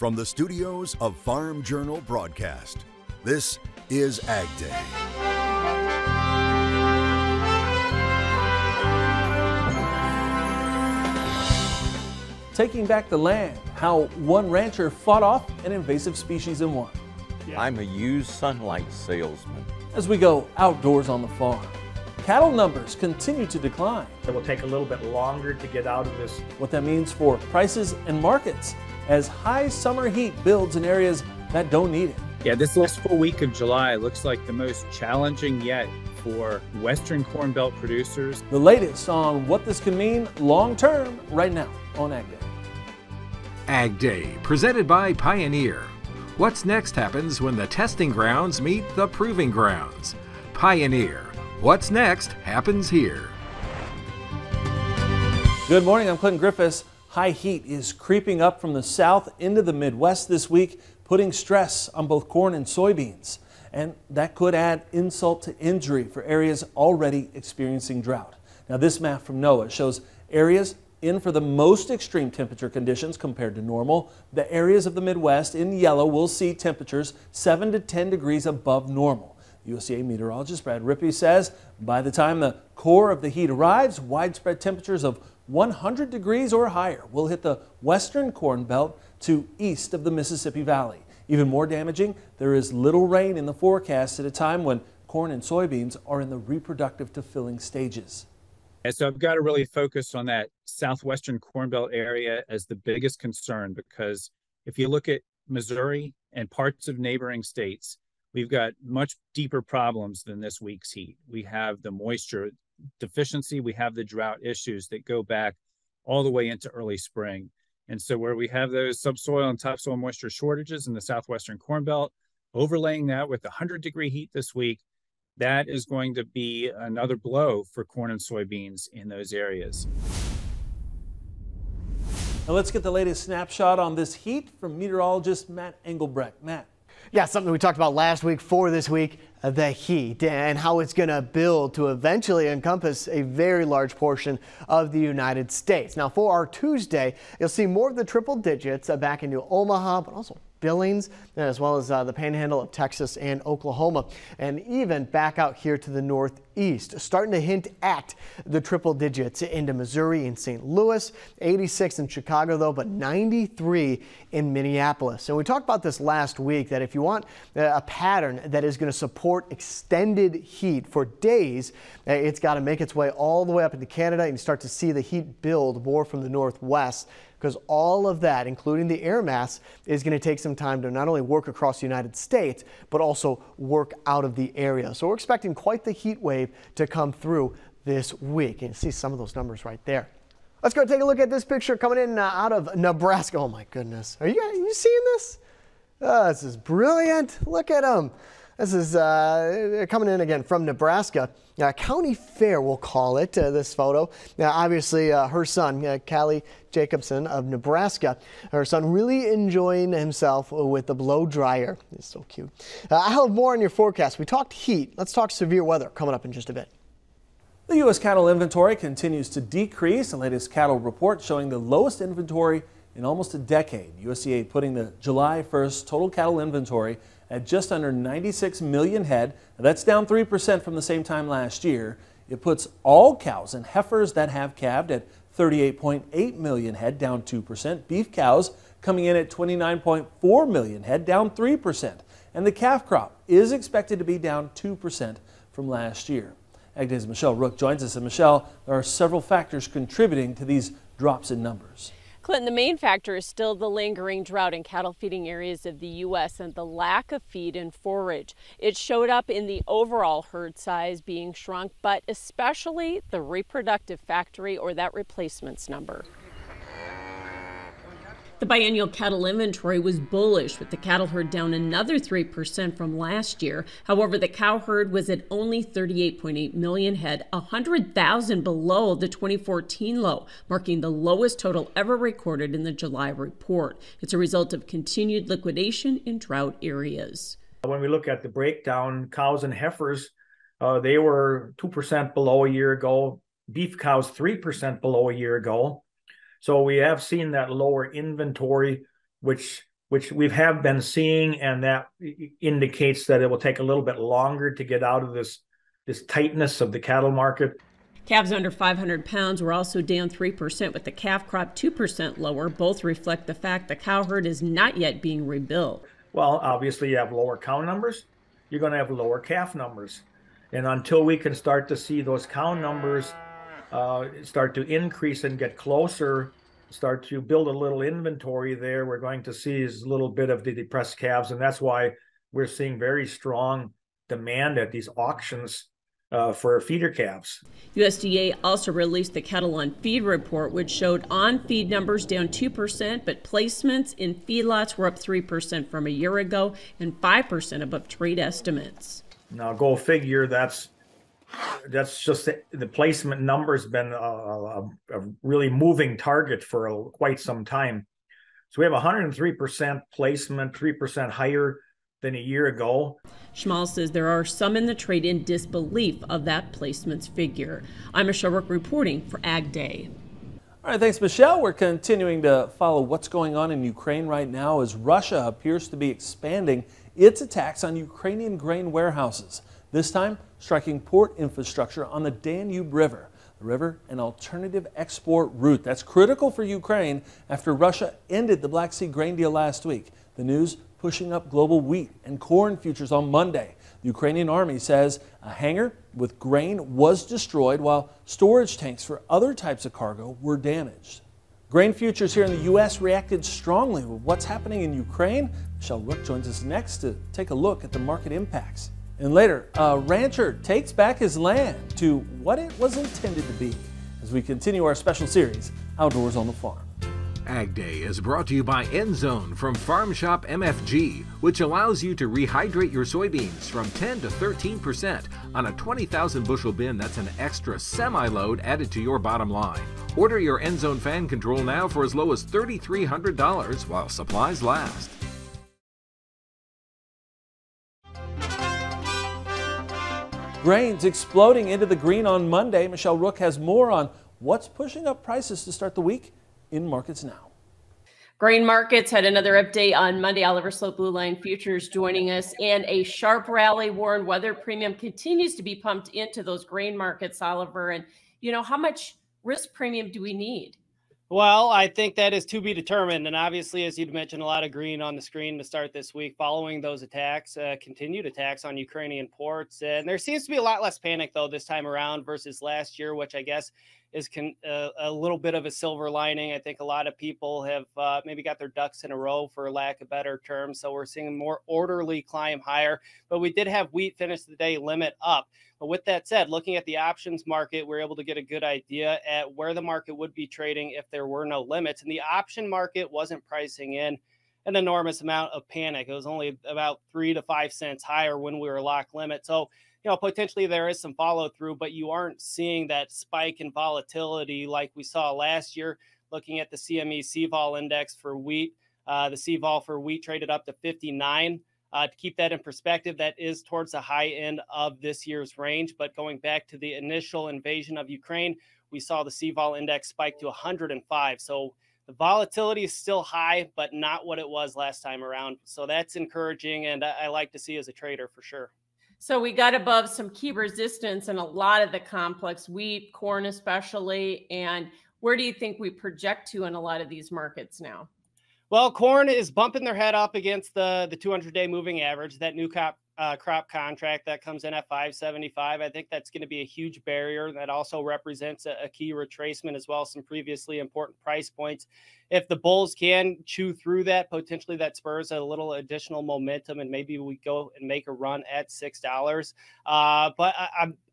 From the studios of Farm Journal Broadcast, this is AgDay. Taking back the land, how one rancher fought off an invasive species and won. I'm a used sunlight salesman. As we go outdoors on the farm, cattle numbers continue to decline. It will take a little bit longer to get out of this. What that means for prices and markets as high summer heat builds in areas that don't need it. Yeah, this last full week of July looks like the most challenging yet for Western Corn Belt producers. The latest on what this can mean long term right now on AgDay. AgDay, presented by Pioneer. What's next happens when the testing grounds meet the proving grounds. Pioneer. What's next happens here. Good morning, I'm Clinton Griffiths. High heat is creeping up from the south into the Midwest this week, putting stress on both corn and soybeans. And that could add insult to injury for areas already experiencing drought. Now, this map from NOAA shows areas in for the most extreme temperature conditions compared to normal. The areas of the Midwest in yellow will see temperatures 7 to 10 degrees above normal. USDA meteorologist Brad Rippey says by the time the core of the heat arrives, widespread temperatures of 100 degrees or higher will hit the western corn belt to east of the Mississippi Valley. Even more damaging, there is little rain in the forecast at a time when corn and soybeans are in the reproductive to filling stages. And so I've got to really focus on that southwestern corn belt area as the biggest concern, because if you look at Missouri and parts of neighboring states, we've got much deeper problems than this week's heat. We have the moisture deficiency, we have the drought issues that go back all the way into early spring. And so where we have those subsoil and topsoil moisture shortages in the southwestern corn belt, overlaying that with 100-degree heat this week, that is going to be another blow for corn and soybeans in those areas. Now let's get the latest snapshot on this heat from meteorologist Matt Engelbrecht. Matt. Yeah, something we talked about last week for this week, the heat and how it's going to build to eventually encompass a very large portion of the United States. Now for our Tuesday, you'll see more of the triple digits back into Omaha, but also Billings, as well as the panhandle of Texas and Oklahoma, and even back out here to the northeast, starting to hint at the triple digits into Missouri and St. Louis, 86 in Chicago though, but 93 in Minneapolis. And we talked about this last week, that if you want a pattern that is going to support extended heat for days, it's got to make its way all the way up into Canada, and you start to see the heat build more from the northwest, because all of that, including the air mass, is going to take some time to not only work across the United States, but also work out of the area. So we're expecting quite the heat wave to come through this week. And you see some of those numbers right there. Let's go take a look at this picture coming in out of Nebraska. Oh my goodness. Are you seeing this? This is brilliant. Look at them. This is coming in again from Nebraska. County Fair, we'll call it, this photo. Now, obviously, her son, Callie Jacobson of Nebraska, her son really enjoying himself with the blow dryer. It's so cute. I'll have more on your forecast. We talked heat. Let's talk severe weather coming up in just a bit. The U.S. cattle inventory continues to decrease. The latest cattle report showing the lowest inventory in almost a decade. USDA putting the July 1st total cattle inventory at just under 96 million head. Now, that's down 3% from the same time last year. It puts all cows and heifers that have calved at 38.8 million head, down 2%. Beef cows coming in at 29.4 million head, down 3%. And the calf crop is expected to be down 2% from last year. AgDay's Michelle Rook joins us. And Michelle, there are several factors contributing to these drops in numbers. Clinton, the main factor is still the lingering drought in cattle feeding areas of the U.S. and the lack of feed and forage. It showed up in the overall herd size being shrunk, but especially the reproductive factory, or that replacements number. The biennial cattle inventory was bullish, with the cattle herd down another 3% from last year. However, the cow herd was at only 38.8 million head, 100,000 below the 2014 low, marking the lowest total ever recorded in the July report. It's a result of continued liquidation in drought areas. When we look at the breakdown, cows and heifers, they were 2% below a year ago. Beef cows 3% below a year ago. So we have seen that lower inventory, which which we have been seeing, and that indicates that it will take a little bit longer to get out of this tightness of the cattle market. Calves under 500 pounds were also down 3%, with the calf crop 2% lower. Both reflect the fact the cow herd is not yet being rebuilt. Well, obviously you have lower cow numbers, you're going to have lower calf numbers. And until we can start to see those cow numbers start to increase and get closer, start to build a little inventory there, we're going to see a little bit of the depressed calves. And that's why we're seeing very strong demand at these auctions for feeder calves. USDA also released the cattle on feed report, which showed on-feed numbers down 2%, but placements in feedlots were up 3% from a year ago and 5% above trade estimates. Now, go figure, that's just the placement number's been a really moving target for quite some time. So we have 103% placement, 3% higher than a year ago. Schmal says there are some in the trade in disbelief of that placements figure. I'm Michelle Rook reporting for AgDay. All right, thanks, Michelle. We're continuing to follow what's going on in Ukraine right now as Russia appears to be expanding its attacks on Ukrainian grain warehouses, this time striking port infrastructure on the Danube River. The river, an alternative export route that's critical for Ukraine after Russia ended the Black Sea grain deal last week. The news pushing up global wheat and corn futures on Monday. The Ukrainian army says a hangar with grain was destroyed while storage tanks for other types of cargo were damaged. Grain futures here in the U.S. reacted strongly with what's happening in Ukraine. Michelle Rook joins us next to take a look at the market impacts. And later, a rancher takes back his land to what it was intended to be as we continue our special series, Outdoors on the Farm. AgDay is brought to you by EndZone from Farm Shop MFG, which allows you to rehydrate your soybeans from 10 to 13% on a 20,000 bushel bin. That's an extra semi-load added to your bottom line. Order your EndZone fan control now for as low as $3,300 while supplies last. Grains exploding into the green on Monday. Michelle Rook has more on what's pushing up prices to start the week in markets now. Grain markets had another update on Monday. Oliver Slope Blue Line Futures joining us, and a sharp rally. Warren weather premium continues to be pumped into those grain markets, Oliver. And you know, how much risk premium do we need? Well, I think that is to be determined. And obviously, as you'd mentioned, a lot of green on the screen to start this week following those attacks, continued attacks on Ukrainian ports. And there seems to be a lot less panic, though, this time around versus last year, which I guess is a little bit of a silver lining. I think a lot of people have maybe got their ducks in a row, for lack of better term. So we're seeing a more orderly climb higher. But we did have wheat finish the day limit up. But with that said, looking at the options market, we're able to get a good idea at where the market would be trading if there were no limits. And the option market wasn't pricing in an enormous amount of panic. It was only about 3 to 5 cents higher when we were locked limit. So, you know, potentially there is some follow through, but you aren't seeing that spike in volatility like we saw last year. Looking at the CME CVOL index for wheat, the CVOL for wheat traded up to 59. To keep that in perspective, that is towards the high end of this year's range. But going back to the initial invasion of Ukraine, we saw the CVOL index spike to 105. So the volatility is still high, but not what it was last time around. So that's encouraging, and I like to see as a trader for sure. So we got above some key resistance in a lot of the complex, wheat, corn especially. And where do you think we project to in a lot of these markets now? Well, corn is bumping their head up against the 200-day moving average, that new crop contract that comes in at 575. I think that's going to be a huge barrier. That also represents a key retracement as well as some previously important price points. If the bulls can chew through that, potentially that spurs a little additional momentum, and maybe we go and make a run at $6. But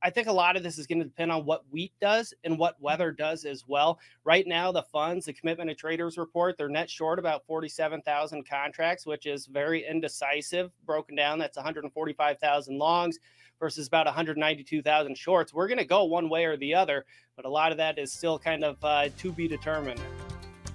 I think a lot of this is going to depend on what wheat does and what weather does as well. Right now, the funds, the Commitment of Traders report, they're net short about 47,000 contracts, which is very indecisive. Broken down, that's 145,000 longs versus about 192,000 shorts. We're going to go one way or the other, but a lot of that is still kind of to be determined.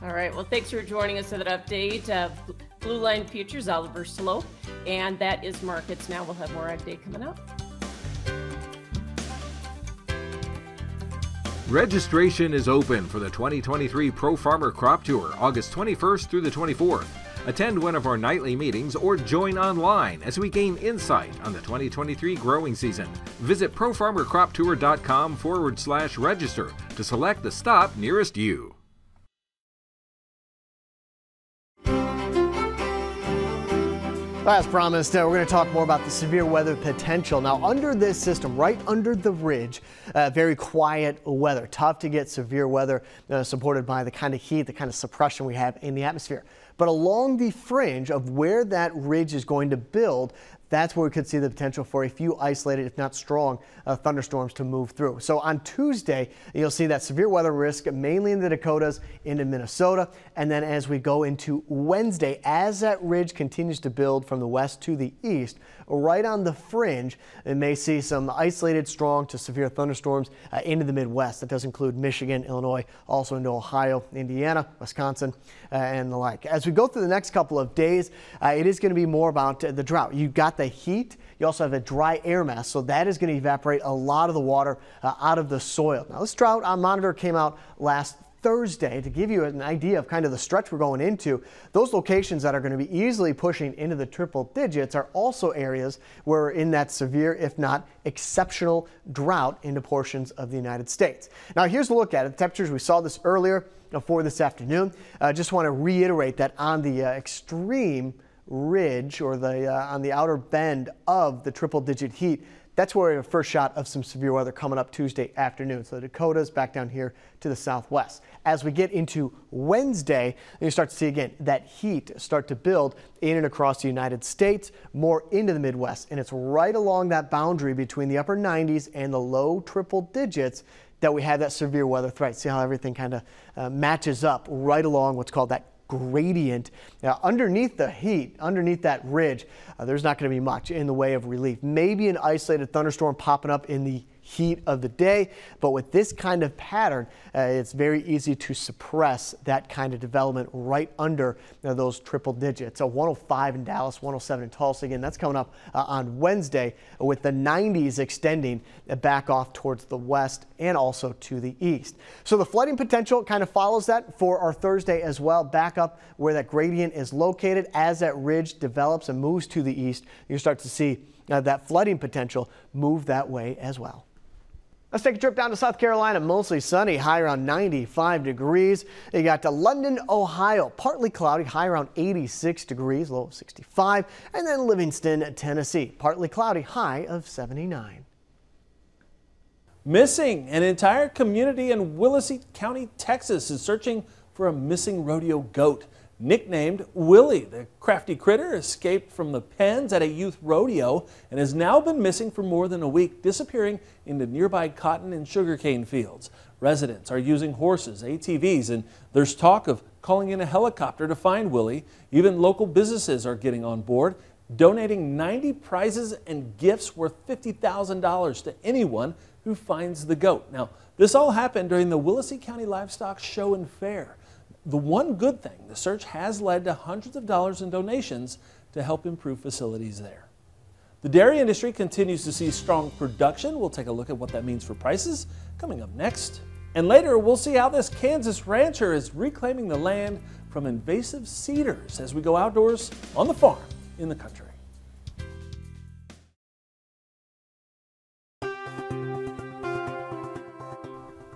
All right. Well, thanks for joining us for that update of Blue Line Futures, Oliver Slope. And that is markets now. We'll have more AgDay coming up. Registration is open for the 2023 Pro Farmer Crop Tour, August 21st through the 24th. Attend one of our nightly meetings or join online as we gain insight on the 2023 growing season. Visit profarmercroptour.com/register to select the stop nearest you. As promised, we're going to talk more about the severe weather potential. Now, under this system, right under the ridge, very quiet weather. Tough to get severe weather supported by the kind of heat, the kind of suppression we have in the atmosphere. But along the fringe of where that ridge is going to build, that's where we could see the potential for a few isolated, if not strong, thunderstorms to move through. So on Tuesday, you'll see that severe weather risk mainly in the Dakotas into Minnesota. And then as we go into Wednesday, as that ridge continues to build from the west to the east, right on the fringe, it may see some isolated strong to severe thunderstorms into the Midwest. That does include Michigan, Illinois, also into Ohio, Indiana, Wisconsin, and the like. As we go through the next couple of days, it is going to be more about the drought. You've got the heat. You also have a dry air mass, so that is going to evaporate a lot of the water out of the soil. Now, this drought monitor came out last Thursday to give you an idea of kind of the stretch we're going into. Those locations that are going to be easily pushing into the triple digits are also areas where we're in that severe, if not exceptional, drought into portions of the United States. Now, here's a look at it. The temperatures, we saw this earlier for this afternoon. Just want to reiterate that on the extreme ridge or on the outer bend of the triple digit heat, that's where we have a first shot of some severe weather coming up Tuesday afternoon. So the Dakotas back down here to the southwest. As we get into Wednesday, you start to see again that heat start to build in and across the United States, more into the Midwest. And it's right along that boundary between the upper 90s and the low triple digits that we have that severe weather threat. See how everything kind of matches up right along what's called that gradient. Now, underneath the heat, underneath that ridge, there's not going to be much in the way of relief. Maybe an isolated thunderstorm popping up in the heat of the day, but with this kind of pattern, it's very easy to suppress that kind of development right under those triple digits. So 105 in Dallas, 107 in Tulsa. Again, that's coming up on Wednesday, with the 90s extending back off towards the west and also to the east. So the flooding potential kind of follows that for our Thursday as well, back up where that gradient is located. As that ridge develops and moves to the east, you start to see that flooding potential move that way as well. Let's take a trip down to South Carolina. Mostly sunny, high around 95 degrees. You got to London, Ohio, partly cloudy, high around 86 degrees, low of 65. And then Livingston, Tennessee, partly cloudy, high of 79. Missing. An entire community in Willacy County, Texas is searching for a missing rodeo goat. Nicknamed Willie, the crafty critter escaped from the pens at a youth rodeo and has now been missing for more than a week, disappearing into nearby cotton and sugarcane fields. Residents are using horses, ATVs, and there's talk of calling in a helicopter to find Willie. Even local businesses are getting on board, donating 90 prizes and gifts worth $50,000 to anyone who finds the goat. Now, this all happened during the Willacy County Livestock Show and Fair. The one good thing, the search has led to hundreds of dollars in donations to help improve facilities there. The dairy industry continues to see strong production. We'll take a look at what that means for prices coming up next. And later, we'll see how this Kansas rancher is reclaiming the land from invasive cedars as we go outdoors on the farm in the country.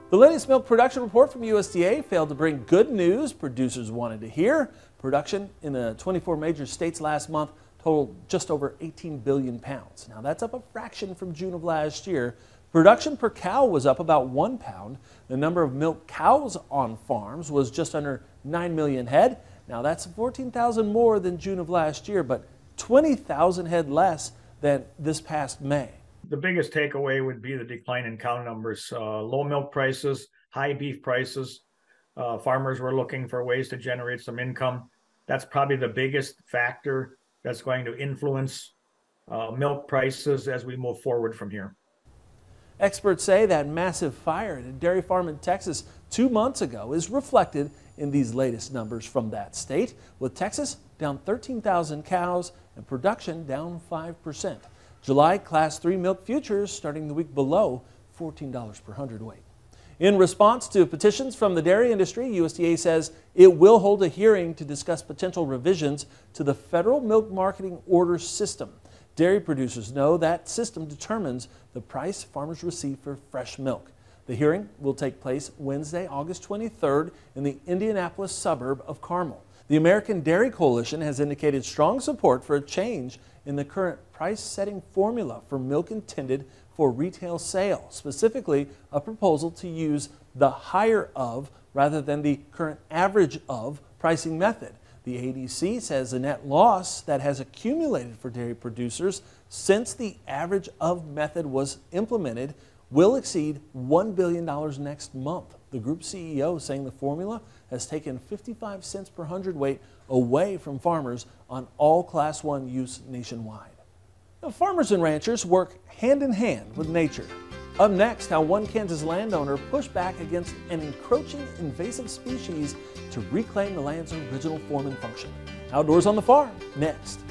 The latest milk production report from USDA failed to bring good news producers wanted to hear. Production in the 24 major states last month totaled just over 18 billion pounds. Now that's up a fraction from June of last year. Production per cow was up about 1 pound. The number of milk cows on farms was just under 9 million head. Now that's 14,000 more than June of last year, but 20,000 head less than this past May. The biggest takeaway would be the decline in cow numbers, low milk prices, high beef prices. Farmers were looking for ways to generate some income. That's probably the biggest factor that's going to influence milk prices as we move forward from here. Experts say that massive fire at a dairy farm in Texas 2 months ago is reflected in these latest numbers from that state, with Texas down 13,000 cows and production down 5%. July Class 3 milk futures starting the week below $14 per hundredweight. In response to petitions from the dairy industry, USDA says it will hold a hearing to discuss potential revisions to the federal milk marketing order system. Dairy producers know that system determines the price farmers receive for fresh milk. The hearing will take place Wednesday, August 23rd in the Indianapolis suburb of Carmel. The American Dairy Coalition has indicated strong support for a change in the current price-setting formula for milk intended for retail sale, specifically a proposal to use the higher of rather than the current average of pricing method. The ADC says the net loss that has accumulated for dairy producers since the average of method was implemented will exceed $1 billion next month. The group CEO saying the formula has taken 55 cents per hundredweight away from farmers on all Class 1 use nationwide. Now, farmers and ranchers work hand in hand with nature. Up next, how one Kansas landowner pushed back against an encroaching invasive species to reclaim the land's original form and function. Outdoors on the Farm, next.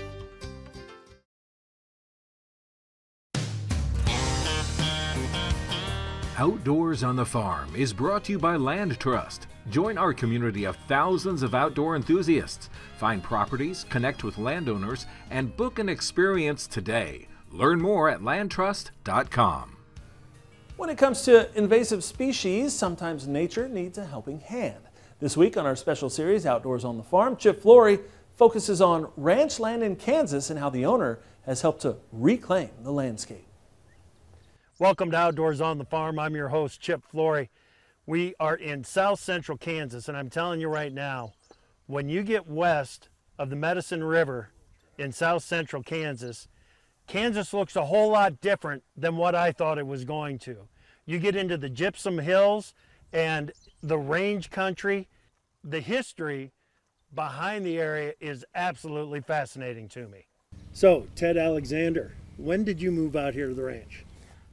Outdoors on the Farm is brought to you by Land Trust. Join our community of thousands of outdoor enthusiasts. Find properties, connect with landowners, and book an experience today. Learn more at landtrust.com. When it comes to invasive species, sometimes nature needs a helping hand. This week on our special series, Outdoors on the Farm, Chip Flory focuses on ranch land in Kansas and how the owner has helped to reclaim the landscape. Welcome to Outdoors on the Farm. I'm your host, Chip Flory. We are in south central Kansas, and I'm telling you right now, when you get west of the Medicine River in south central Kansas, Kansas looks a whole lot different than what I thought it was going to. You get into the Gypsum Hills and the range country. The history behind the area is absolutely fascinating to me. So, Ted Alexander, when did you move out here to the ranch?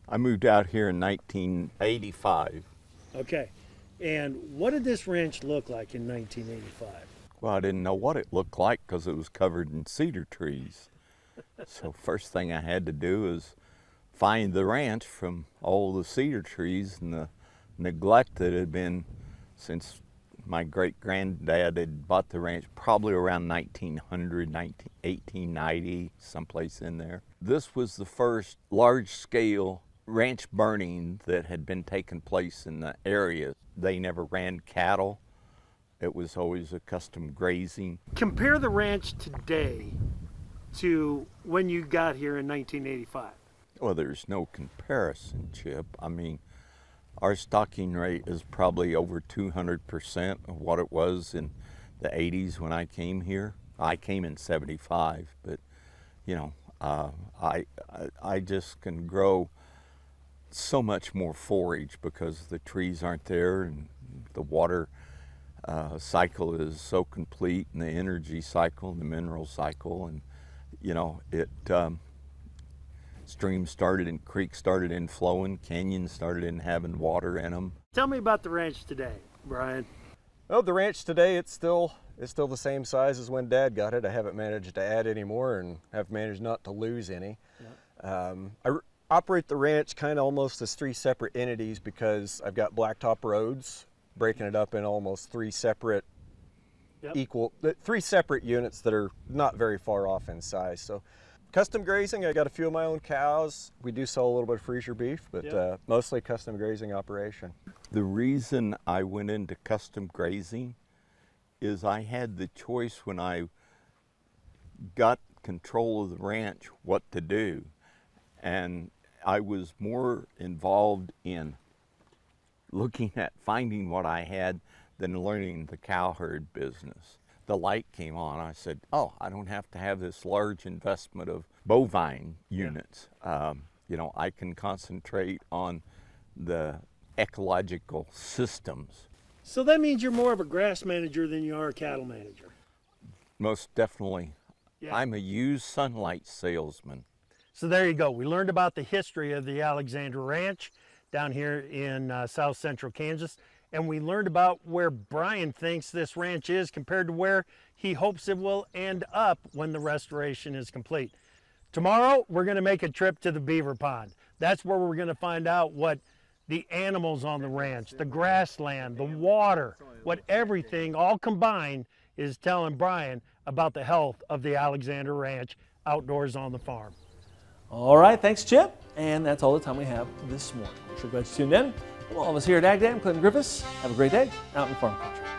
I moved out here in 1985. Okay, and what did this ranch look like in 1985? Well, I didn't know what it looked like because it was covered in cedar trees. So first thing I had to do is find the ranch from all the cedar trees and the neglect that had been since my great-granddad had bought the ranch probably around 1900, 1890, someplace in there. This was the first large-scale ranch burning that had been taking place in the area. They never ran cattle. It was always a custom grazing. Compare the ranch today to when you got here in 1985. Well, there's no comparison, Chip. I mean, our stocking rate is probably over 200% of what it was in the 80s when I came here. I came in 75, but you know, I just can grow so much more forage because the trees aren't there and the water cycle is so complete, and the energy cycle, the mineral cycle, and you know, it streams started and creeks started in flowing, canyons started in having water in them. Tell me about the ranch today, Brian. Well, the ranch today, it's still the same size as when Dad got it. I haven't managed to add any more and have managed not to lose any. Yeah. I operate the ranch kind of almost as three separate entities because I've got blacktop roads, breaking it up in almost three separate three separate units that are not very far off in size. So custom grazing, I got a few of my own cows. We do sell a little bit of freezer beef, but mostly custom grazing operation. The reason I went into custom grazing is I had the choice when I got control of the ranch what to do. And I was more involved in looking at finding what I had than learning the cow herd business. The light came on. I said, oh, I don't have to have this large investment of bovine units. You know, I can concentrate on the ecological systems. So that means you're more of a grass manager than you are a cattle manager. Most definitely. Yeah. I'm a used sunlight salesman. So there you go. We learned about the history of the Alexander Ranch down here in south central Kansas. And we learned about where Brian thinks this ranch is compared to where he hopes it will end up when the restoration is complete. Tomorrow, we're going to make a trip to the beaver pond. That's where we're going to find out what the animals on the ranch, the grassland, the water, what everything all combined is telling Brian about the health of the Alexander Ranch outdoors on the farm. All right, thanks, Chip. And that's all the time we have this morning. We're sure glad you tuned in. From all of us here at AgDay, I'm Clinton Griffiths. Have a great day out in farm country.